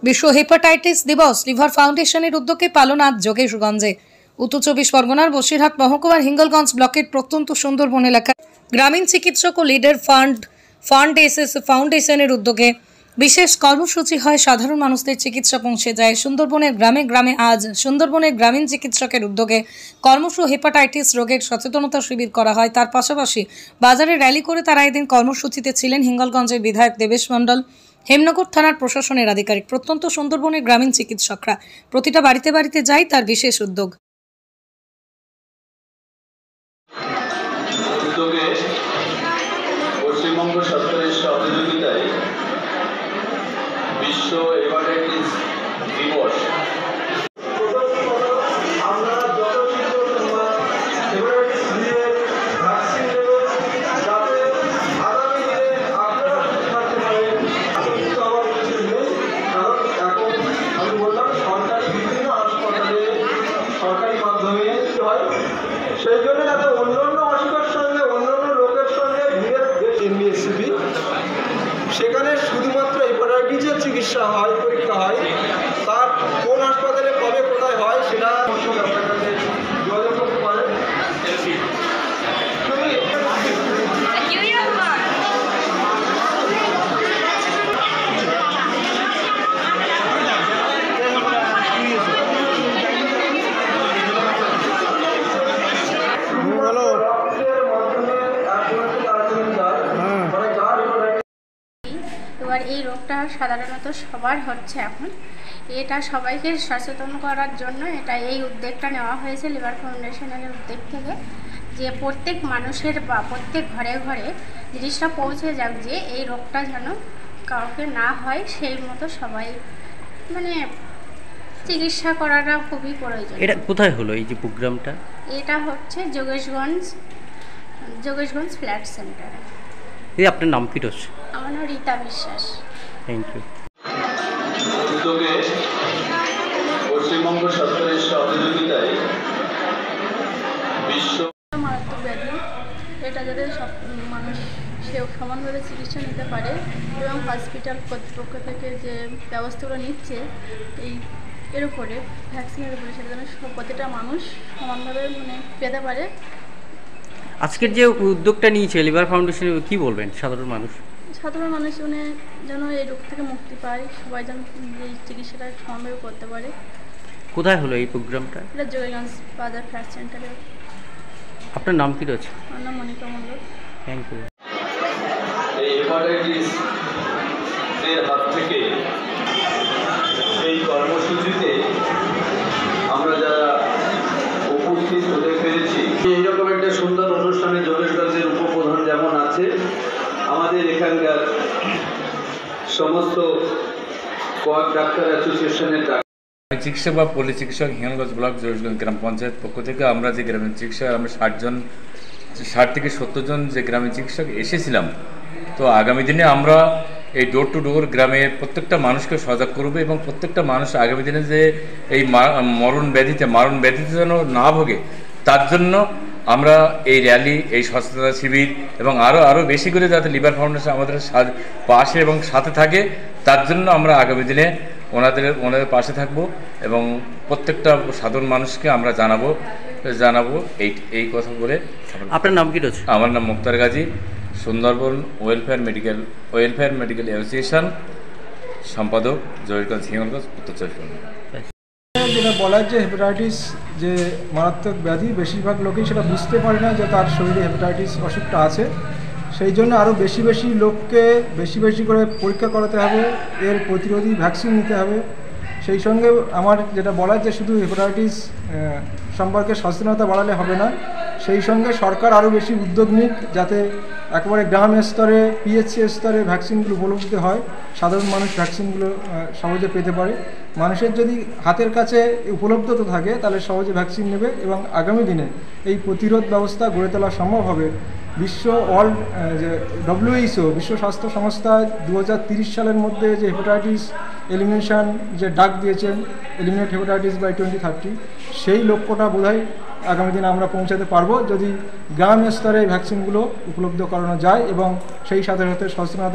বিশ্ব হেপাটাইটিস দিবস লিভার ফাউন্ডেশনের উদ্যোগে পালন আজ যোগেশগঞ্জে। উত্তর 24 পরগনার বসিরহাট মহকুমার হিঙ্গলগঞ্জ ব্লকের প্রত্যন্ত সুন্দরবন এলাকায় গ্রামীণ চিকিৎসক ও লিডার ফান্ড এসএস ফাউন্ডেশনের উদ্যোগে বিশেষ কর্মসূচি হয়। সাধারণ মানুষদের চিকিৎসা পৌঁছে যায় সুন্দরবনের গ্রামে গ্রামে। আজ সুন্দরবনের গ্রামীণ চিকিৎসকের উদ্যোগে কর্মসূচি হেপাটাইটিস রোগের সচেতনতা শিবির করা হয়। তার পাশাপাশি বাজারে র্যালি করে তারা এদিন কর্মসূচিতে ছিলেন হিঙ্গলগঞ্জের বিধায়ক দেবেশ মণ্ডল, হেমনগর থানার প্রশাসনের আধিকারিক। প্রত্যন্ত সুন্দরবনের গ্রামীণ চিকিৎসকরা প্রতিটা বাড়িতে বাড়িতে যায়, তার বিশেষ উদ্যোগ। পশ্চিমবঙ্গ সরকারের সহযোগিতায় বিশ্ব হেপাটাইটিস দিবস সরকারি মাধ্যমে হয়, সেই জন্য যাতে অন্যান্য অসুখের সঙ্গে অন্যান্য লোকের সঙ্গে ভিড়ের এমবিএসিবি সেখানে শুধুমাত্র হেপাটাইটিসের চিকিৎসা হয়, পরীক্ষা হয়। তার কোন হাসপাতালে কবে কোথায় হয় সেটা আপনার কাছে যোগাযোগ করতে পারেন। এবার এই রোগটা সাধারণত সবার হচ্ছে এখন। এটা সবাইকে সচেতন করার জন্য এই উদ্যোগটা নেওয়া হয়েছে লিভার ফাউন্ডেশনের উদ্যোগ থেকে, যে প্রত্যেক মানুষের বা প্রত্যেক ঘরে ঘরে জিনিসটা পৌঁছে যাক, যে এই রোগটা যেন কাউকে না হয়, সেই মতো সবাই চিকিৎসা করাটা খুবই প্রয়োজন। এটা কোথায় হলো এই যে প্রোগ্রামটা? এটা হচ্ছে যোগেশগঞ্জ ফ্ল্যাট সেন্টারে। এই আপনার নাম কি রয়েছে? আমার নাম রীতা বিশ্বাস। Thank you. উদ্যোগে পশ্চিমবঙ্গ সরকারের সহযোগিতায় বিশ্ব মারাত্মক ব্যাধি, এটা যাতে সব মানুষ সমানভাবে চিকিৎসা নিতে পারে এবং হসপিটাল কর্তৃপক্ষ থেকে যে ব্যবস্থাগুলো নিচ্ছে এর উপরে ভ্যাকসিনের উপরে, সেটা যেন প্রতিটা মানুষ সমানভাবে পেতে পারে। আজকের যে উদ্যোগটা নিয়েছে লিভার ফাউন্ডেশন, কি বলবেন সাধারণ মানুষ যেন এই রোগ থেকে মুক্তি পায়, সবাই যেন এই চিকিৎসাটা সমানভাবে করতে পারে। কোথায় হলো এই প্রোগ্রামটা? এটা যোগেশগঞ্জ বাজার ফ্ল্যাট সেন্টারে। আপনার নাম কি রয়েছে? আমার নাম মনিকা মণ্ডল। Thank you. এই হেপাটাইটিস এর হাত থেকে এই কর্মসূচিতে আমরা যারা উপস্থিত হতে পেরেছি, এইরকম একটা সুন্দর অনুষ্ঠানে যোগেশগঞ্জের উপপ্রধান যেমন আছে, আমাদের এখানকার সমস্ত কোয়াক ডাক্তার অ্যাসোসিয়েশনের চিকিৎসক বা পল্লী চিকিৎসক হিঙ্গলগঞ্জ ব্লক যোগেশগঞ্জ গ্রাম পঞ্চায়েত পক্ষ থেকে আমরা যে গ্রামীণ চিকিৎসক, আমরা 60 থেকে 70 জন যে গ্রামীণ চিকিৎসক এসেছিলাম। তো আগামী দিনে আমরা এই ডোর টু ডোর গ্রামের প্রত্যেকটা মানুষকে সজাগ করবো এবং প্রত্যেকটা মানুষ আগামী দিনে যে এই মারণ ব্যাধিতে যেন না ভোগে, তার জন্য আমরা এই র্যালি, এই সচেতনতা শিবির এবং আরও বেশি করে যাতে লিভার ফাউন্ডেশন আমাদের পাশে এবং সাথে থাকে, তার জন্য আমরা আগামী দিনে ওনাদের পাশে থাকব এবং প্রত্যেকটা সাধারণ মানুষকে আমরা জানাবো এই কথা বলে। আপনার নাম কি রয়েছে? আমার নাম Muktar Gazi, Sundarban welfare medical association সম্পাদক, যোগেশগঞ্জ হিঙ্গলগঞ্জ, উত্তর 24 পরগনা। যেটা বলা যে হেপাটাইটিস যে মারাত্মক ব্যাধি, বেশিরভাগ লোকেই সেটা বুঝতে পারে না যে তার শরীরে হেপাটাইটিস অসুখটা আছে। সেই জন্য আরও বেশি লোককে বেশি করে পরীক্ষা করাতে হবে, এর প্রতিরোধী ভ্যাকসিন নিতে হবে। সেই সঙ্গে আমার যেটা বলার যে শুধু হেপাটাইটিস সম্পর্কে সচেতনতা বাড়ালে হবে না, সেই সঙ্গে সরকার আরও বেশি উদ্যোগ নিক, যাতে একেবারে গ্রাম স্তরে, পিএইচসি স্তরে ভ্যাকসিনগুলো উপলব্ধ হয়, সাধারণ মানুষ ভ্যাকসিনগুলো সহজে পেতে পারে। মানুষের যদি হাতের কাছে উপলব্ধতা থাকে তাহলে সহজে ভ্যাকসিন নেবে এবং আগামী দিনে এই প্রতিরোধ ব্যবস্থা গড়ে তোলা সম্ভব হবে। WHO বিশ্ব স্বাস্থ্য সংস্থা 2030 সালের মধ্যে যে হেপাটাইটিস এলিমিনেশন যে ডাক দিয়েছেন, এলিমিনেট হেপাটাইটিস বাই 2030, সেই লক্ষ্যটা বোধহয় আগামী দিনে আমরা পৌঁছাতে পারবো যদি গ্রাম স্তরে ভ্যাকসিনগুলো উপলব্ধ করানো যায় এবং সেই সাথে সাথে সচেতনতা